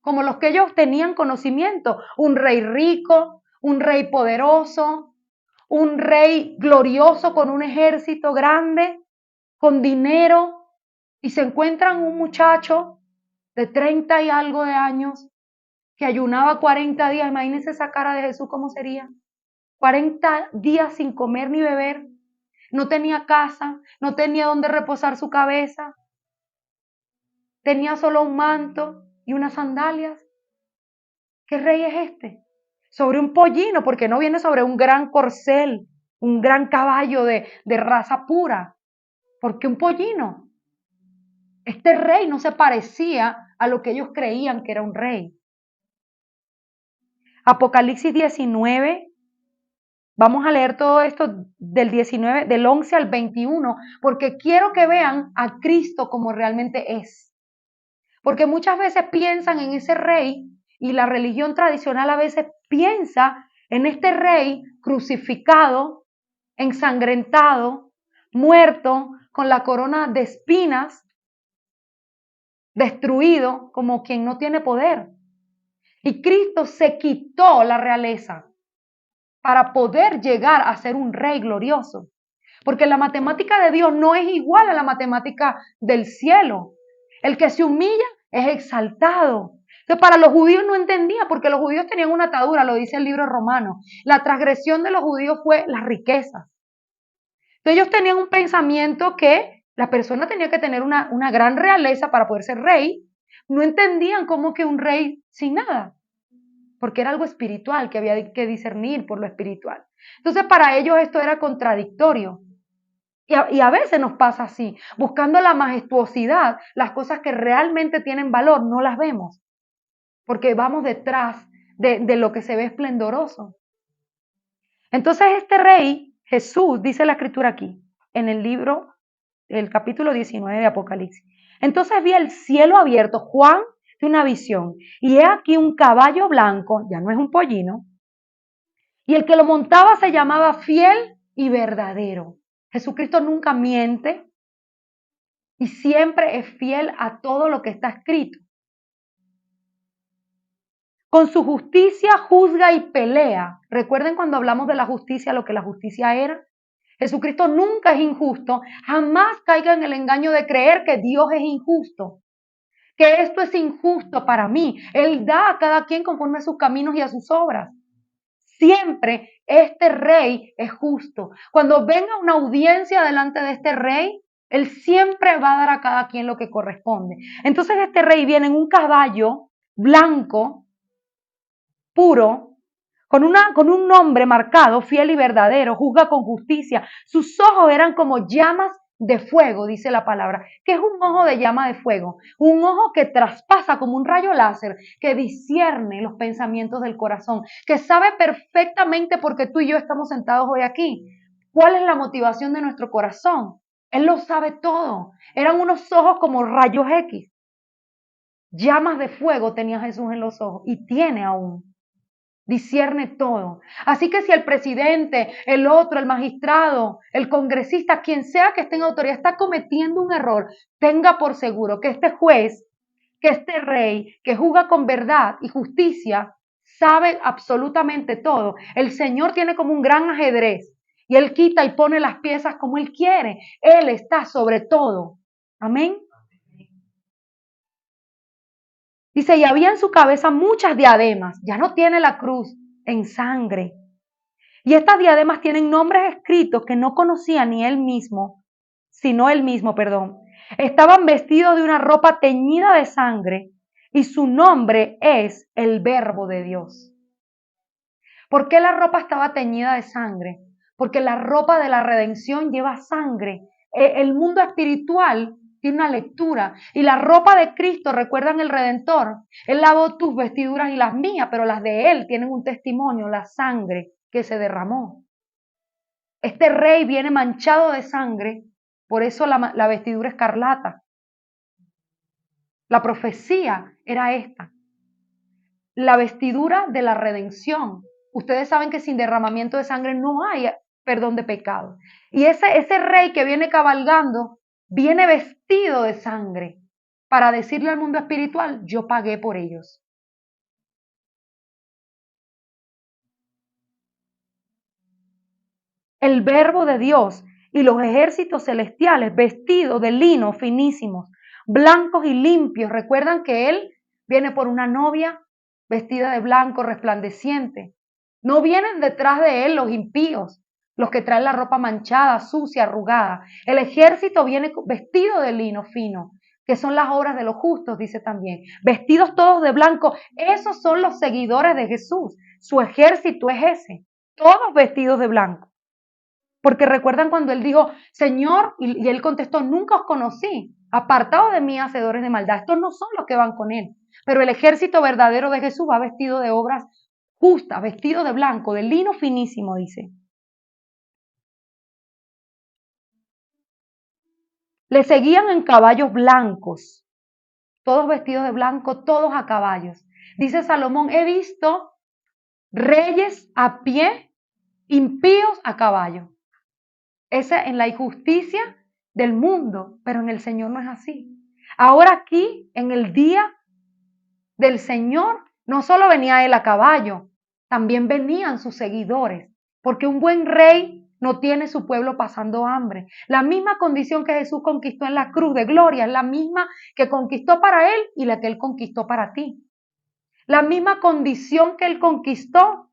como los que ellos tenían conocimiento, un rey rico, un rey poderoso, un rey glorioso con un ejército grande, con dinero, y se encuentran un muchacho de 30 y algo de años que ayunaba 40 días. Imagínense esa cara de Jesús cómo sería. 40 días sin comer ni beber. No tenía casa, no tenía donde reposar su cabeza. Tenía solo un manto y unas sandalias. ¿Qué rey es este? Sobre un pollino, porque no viene sobre un gran corcel, un gran caballo de raza pura. ¿Por qué un pollino? Este rey no se parecía a lo que ellos creían que era un rey. Apocalipsis 19, vamos a leer todo esto del 19, del 11 al 21, porque quiero que vean a Cristo como realmente es. Porque muchas veces piensan en ese rey y la religión tradicional a veces piensa en este rey crucificado, ensangrentado, muerto, con la corona de espinas, destruido como quien no tiene poder. Y Cristo se quitó la realeza para poder llegar a ser un rey glorioso. Porque la matemática de Dios no es igual a la matemática del cielo. El que se humilla es exaltado. Entonces, para los judíos no entendía, porque los judíos tenían una atadura, lo dice el libro romano. La transgresión de los judíos fue las riquezas. Entonces, ellos tenían un pensamiento que la persona tenía que tener una gran realeza para poder ser rey. No entendían cómo que un rey sin nada, porque era algo espiritual que había que discernir por lo espiritual. Entonces, para ellos esto era contradictorio. Y a veces nos pasa así, buscando la majestuosidad, las cosas que realmente tienen valor, no las vemos, porque vamos detrás de lo que se ve esplendoroso. Entonces este rey, Jesús, dice la escritura aquí, en el libro, el capítulo 19 de Apocalipsis. Entonces vi el cielo abierto, Juan de una visión, y he aquí un caballo blanco, ya no es un pollino, y el que lo montaba se llamaba Fiel y Verdadero. Jesucristo nunca miente y siempre es fiel a todo lo que está escrito. Con su justicia juzga y pelea. Recuerden cuando hablamos de la justicia, lo que la justicia era. Jesucristo nunca es injusto. Jamás caiga en el engaño de creer que Dios es injusto, que esto es injusto para mí. Él da a cada quien conforme a sus caminos y a sus obras. Siempre este rey es justo. Cuando venga una audiencia delante de este rey, él siempre va a dar a cada quien lo que corresponde. Entonces este rey viene en un caballo blanco, puro, con un nombre marcado, fiel y verdadero, juzga con justicia. Sus ojos eran como llamas de fuego, dice la palabra. ¿Qué es un ojo de llama de fuego? Un ojo que traspasa como un rayo láser, que discierne los pensamientos del corazón, que sabe perfectamente, porque tú y yo estamos sentados hoy aquí, cuál es la motivación de nuestro corazón. Él lo sabe todo. Eran unos ojos como rayos X. Llamas de fuego tenía Jesús en los ojos y tiene aún. Discierne todo. Así que si el presidente, el otro, el magistrado, el congresista, quien sea que esté en autoridad, está cometiendo un error, tenga por seguro que este juez, que este rey, que juzga con verdad y justicia, sabe absolutamente todo. El Señor tiene como un gran ajedrez y Él quita y pone las piezas como Él quiere. Él está sobre todo. Amén. Dice, y había en su cabeza muchas diademas. Ya no tiene la cruz en sangre. Y estas diademas tienen nombres escritos que no conocía ni él mismo, sino él mismo, perdón. Estaban vestidos de una ropa teñida de sangre y su nombre es el Verbo de Dios. ¿Por qué la ropa estaba teñida de sangre? Porque la ropa de la redención lleva sangre. El mundo espiritual tiene una lectura. Y la ropa de Cristo, recuerdan el Redentor, Él lavó tus vestiduras y las mías, pero las de Él tienen un testimonio, la sangre que se derramó. Este rey viene manchado de sangre, por eso la vestidura escarlata. La profecía era esta. La vestidura de la redención. Ustedes saben que sin derramamiento de sangre no hay perdón de pecado. Y ese rey que viene cabalgando, viene vestido de sangre para decirle al mundo espiritual, yo pagué por ellos. El Verbo de Dios y los ejércitos celestiales vestidos de lino finísimos, blancos y limpios. Recuerdan que Él viene por una novia vestida de blanco resplandeciente. No vienen detrás de Él los impíos, los que traen la ropa manchada, sucia, arrugada. El ejército viene vestido de lino fino, que son las obras de los justos, dice también. Vestidos todos de blanco. Esos son los seguidores de Jesús. Su ejército es ese, todos vestidos de blanco. Porque recuerdan cuando él dijo, Señor, y él contestó, nunca os conocí, apartados de mí, hacedores de maldad. Estos no son los que van con él. Pero el ejército verdadero de Jesús va vestido de obras justas, vestido de blanco, de lino finísimo, dice. Le seguían en caballos blancos, todos vestidos de blanco, todos a caballos. Dice Salomón, he visto reyes a pie, impíos a caballo. Esa en la injusticia del mundo, pero en el Señor no es así. Ahora aquí, en el día del Señor, no solo venía Él a caballo, también venían sus seguidores, porque un buen rey no tiene su pueblo pasando hambre. La misma condición que Jesús conquistó en la cruz de gloria es la misma que conquistó para Él y la que Él conquistó para ti. La misma condición que Él conquistó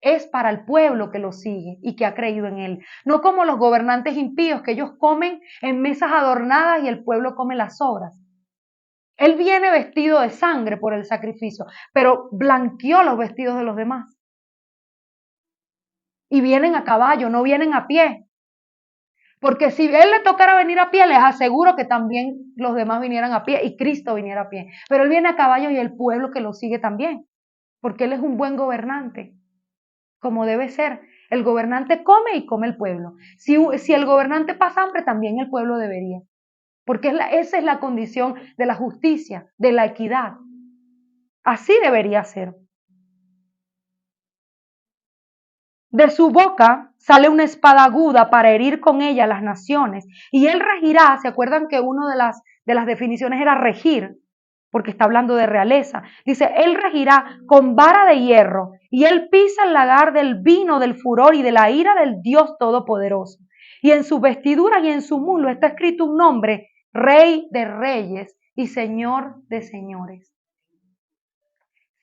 es para el pueblo que lo sigue y que ha creído en él. No como los gobernantes impíos, que ellos comen en mesas adornadas y el pueblo come las sobras. Él viene vestido de sangre por el sacrificio, pero blanqueó los vestidos de los demás. Y vienen a caballo, no vienen a pie. Porque si él le tocara venir a pie, les aseguro que también los demás vinieran a pie y Cristo viniera a pie. Pero él viene a caballo y el pueblo que lo sigue también, porque él es un buen gobernante. Como debe ser. El gobernante come y come el pueblo. Si el gobernante pasa hambre, también el pueblo debería. Porque esa es la condición de la justicia, de la equidad. Así debería ser. De su boca sale una espada aguda para herir con ella las naciones. Y él regirá, ¿se acuerdan que una de las definiciones era regir? Porque está hablando de realeza. Dice, él regirá con vara de hierro y él pisa el lagar del vino del furor y de la ira del Dios Todopoderoso. Y en su vestidura y en su muslo está escrito un nombre, Rey de Reyes y Señor de Señores.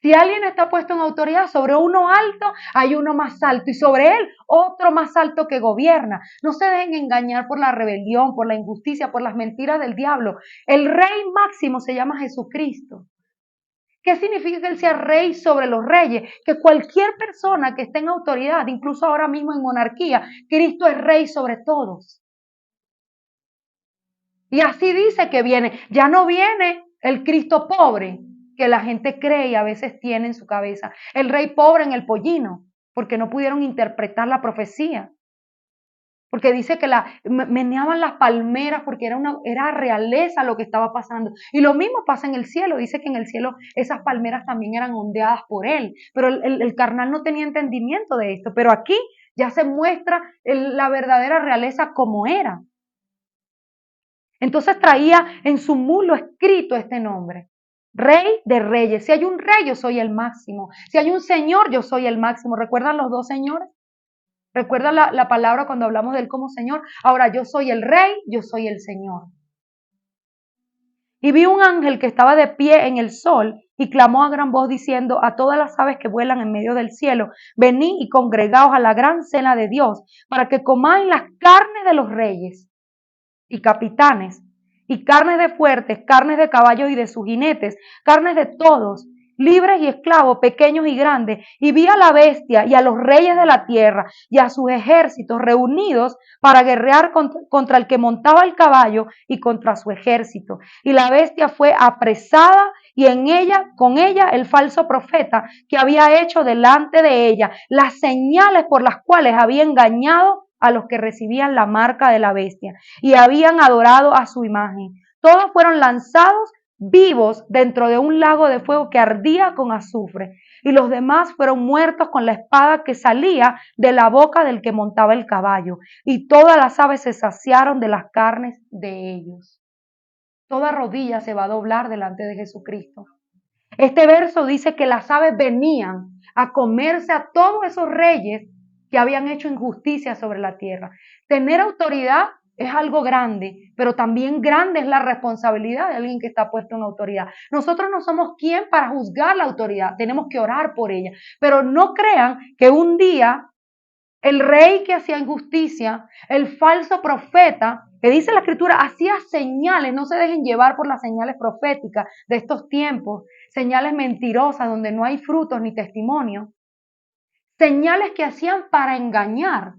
Si alguien está puesto en autoridad sobre uno alto, hay uno más alto y sobre él otro más alto que gobierna. No se dejen engañar por la rebelión, por la injusticia, por las mentiras del diablo. El rey máximo se llama Jesucristo. ¿Qué significa que él sea rey sobre los reyes? Que cualquier persona que esté en autoridad, incluso ahora mismo en monarquía, Cristo es rey sobre todos. Y así dice que viene. Ya no viene el Cristo pobre, que la gente cree y a veces tiene en su cabeza. El rey pobre en el pollino, porque no pudieron interpretar la profecía. Porque dice que meneaban las palmeras porque era realeza lo que estaba pasando. Y lo mismo pasa en el cielo. Dice que en el cielo esas palmeras también eran ondeadas por él. Pero el carnal no tenía entendimiento de esto. Pero aquí ya se muestra la verdadera realeza como era. Entonces traía en su muslo escrito este nombre. Rey de reyes. Si hay un rey, yo soy el máximo. Si hay un señor, yo soy el máximo. ¿Recuerdan los dos señores? ¿Recuerdan la palabra cuando hablamos de él como señor? Ahora, yo soy el rey, yo soy el señor. Y vi un ángel que estaba de pie en el sol y clamó a gran voz diciendo a todas las aves que vuelan en medio del cielo, venid y congregaos a la gran cena de Dios, para que comáis las carnes de los reyes y capitanes, y carnes de fuertes, carnes de caballos y de sus jinetes, carnes de todos, libres y esclavos, pequeños y grandes, y vi a la bestia y a los reyes de la tierra y a sus ejércitos reunidos para guerrear contra el que montaba el caballo y contra su ejército. Y la bestia fue apresada y con ella el falso profeta que había hecho delante de ella las señales por las cuales había engañado a los que recibían la marca de la bestia y habían adorado a su imagen. Todos fueron lanzados vivos dentro de un lago de fuego que ardía con azufre, y los demás fueron muertos con la espada que salía de la boca del que montaba el caballo, y todas las aves se saciaron de las carnes de ellos. Toda rodilla se va a doblar delante de Jesucristo. Este verso dice que las aves venían a comerse a todos esos reyes que habían hecho injusticia sobre la tierra. Tener autoridad es algo grande, pero también grande es la responsabilidad de alguien que está puesto en autoridad. Nosotros no somos quien para juzgar la autoridad, tenemos que orar por ella, pero no crean que un día el rey que hacía injusticia, el falso profeta, que dice la escritura, hacía señales, no se dejen llevar por las señales proféticas de estos tiempos, señales mentirosas donde no hay frutos ni testimonio, señales que hacían para engañar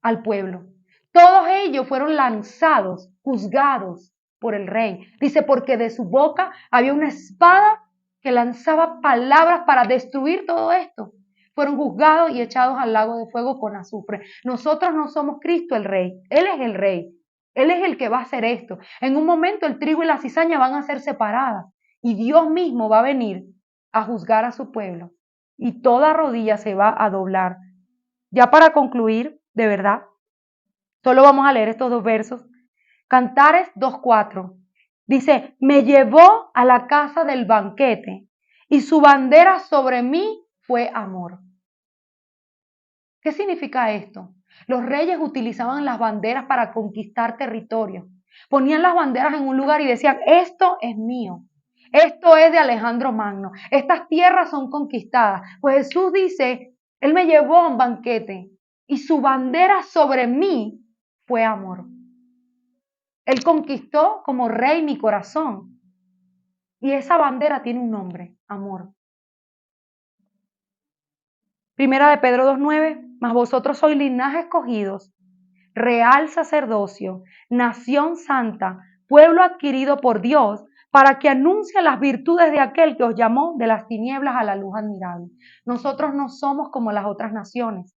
al pueblo. Todos ellos fueron lanzados, juzgados por el rey. Dice, porque de su boca había una espada que lanzaba palabras para destruir todo esto. Fueron juzgados y echados al lago de fuego con azufre. Nosotros no somos Cristo el rey, Él es el rey. Él es el que va a hacer esto. En un momento el trigo y la cizaña van a ser separadas y Dios mismo va a venir a juzgar a su pueblo y toda rodilla se va a doblar. Ya para concluir, de verdad, solo vamos a leer estos dos versos. Cantares 2:4. Dice, me llevó a la casa del banquete y su bandera sobre mí fue amor. ¿Qué significa esto? Los reyes utilizaban las banderas para conquistar territorio. Ponían las banderas en un lugar y decían, esto es mío. Esto es de Alejandro Magno. Estas tierras son conquistadas. Pues Jesús dice, Él me llevó a un banquete y su bandera sobre mí fue amor. Él conquistó como rey mi corazón. Y esa bandera tiene un nombre, amor. Primera de Pedro 2:9, mas vosotros sois linaje escogidos, real sacerdocio, nación santa, pueblo adquirido por Dios, para que anuncie las virtudes de aquel que os llamó de las tinieblas a la luz admirable. Nosotros no somos como las otras naciones.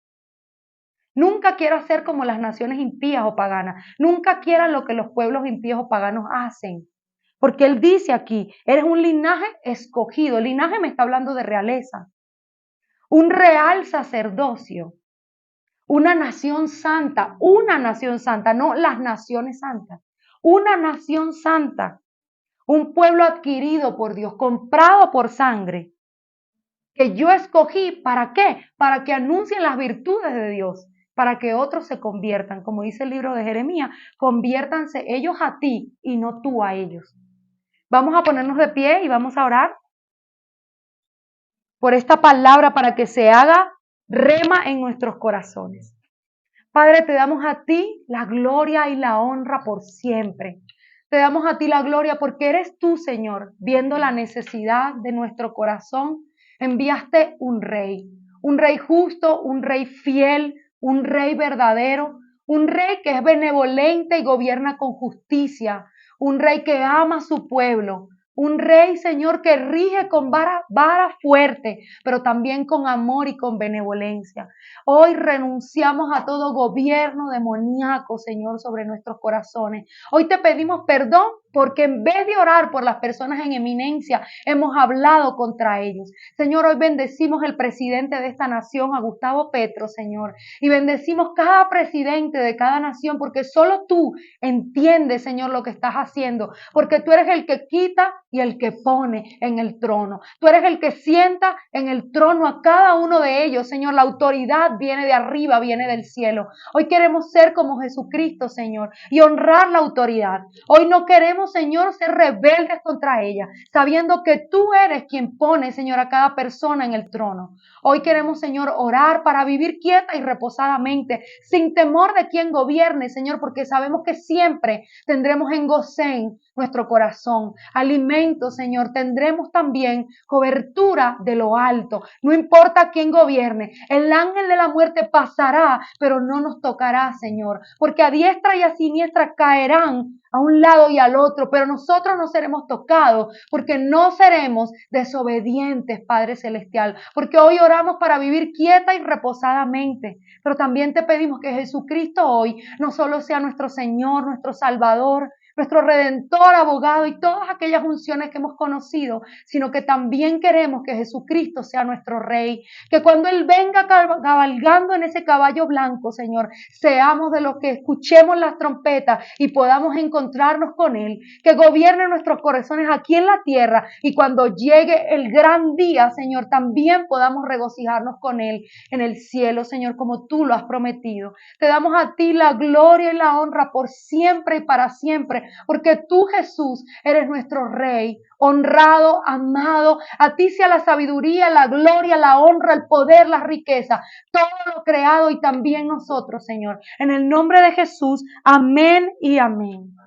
Nunca quiero ser como las naciones impías o paganas. Nunca quieran lo que los pueblos impíos o paganos hacen. Porque Él dice aquí, eres un linaje escogido. El linaje me está hablando de realeza. Un real sacerdocio. Una nación santa, no las naciones santas. Una nación santa. Un pueblo adquirido por Dios, comprado por sangre. Que yo escogí, ¿para qué? Para que anuncien las virtudes de Dios, para que otros se conviertan, como dice el libro de Jeremías, conviértanse ellos a ti y no tú a ellos. Vamos a ponernos de pie y vamos a orar por esta palabra para que se haga rema en nuestros corazones. Padre, te damos a ti la gloria y la honra por siempre. Te damos a ti la gloria porque eres tú, Señor, viendo la necesidad de nuestro corazón, enviaste un rey justo, un rey fiel, un rey verdadero, un rey que es benevolente y gobierna con justicia, un rey que ama a su pueblo, un rey, Señor, que rige con vara fuerte, pero también con amor y con benevolencia. Hoy renunciamos a todo gobierno demoníaco, Señor, sobre nuestros corazones. Hoy te pedimos perdón porque en vez de orar por las personas en eminencia, hemos hablado contra ellos. Señor, hoy bendecimos el presidente de esta nación, a Gustavo Petro, Señor, y bendecimos cada presidente de cada nación, porque solo tú entiendes, Señor, lo que estás haciendo, porque tú eres el que quita y el que pone en el trono. Tú eres el que sienta en el trono a cada uno de ellos, Señor. La autoridad viene de arriba, viene del cielo. Hoy queremos ser como Jesucristo, Señor, y honrar la autoridad. Hoy no queremos, Señor, ser rebeldes contra ella, sabiendo que tú eres quien pone, Señor, a cada persona en el trono. Hoy queremos, Señor, orar para vivir quieta y reposadamente, sin temor de quien gobierne, Señor, porque sabemos que siempre tendremos en Gosén nuestro corazón. Alimento, Señor, tendremos también cobertura de lo alto. No importa quién gobierne, el ángel de la muerte pasará, pero no nos tocará, Señor, porque a diestra y a siniestra caerán a un lado y al otro, pero nosotros no seremos tocados, porque no seremos desobedientes, Padre Celestial, porque hoy oramos para vivir quieta y reposadamente, pero también te pedimos que Jesucristo hoy no solo sea nuestro Señor, nuestro Salvador, nuestro Redentor, abogado y todas aquellas unciones que hemos conocido, sino que también queremos que Jesucristo sea nuestro Rey, que cuando Él venga cabalgando en ese caballo blanco, Señor, seamos de los que escuchemos las trompetas y podamos encontrarnos con Él, que gobierne nuestros corazones aquí en la tierra y cuando llegue el gran día, Señor, también podamos regocijarnos con Él en el cielo, Señor, como tú lo has prometido. Te damos a ti la gloria y la honra por siempre y para siempre, porque tú, Jesús, eres nuestro Rey, honrado, amado. A ti sea la sabiduría, la gloria, la honra, el poder, la riqueza, todo lo creado y también nosotros, Señor. En el nombre de Jesús, amén y amén.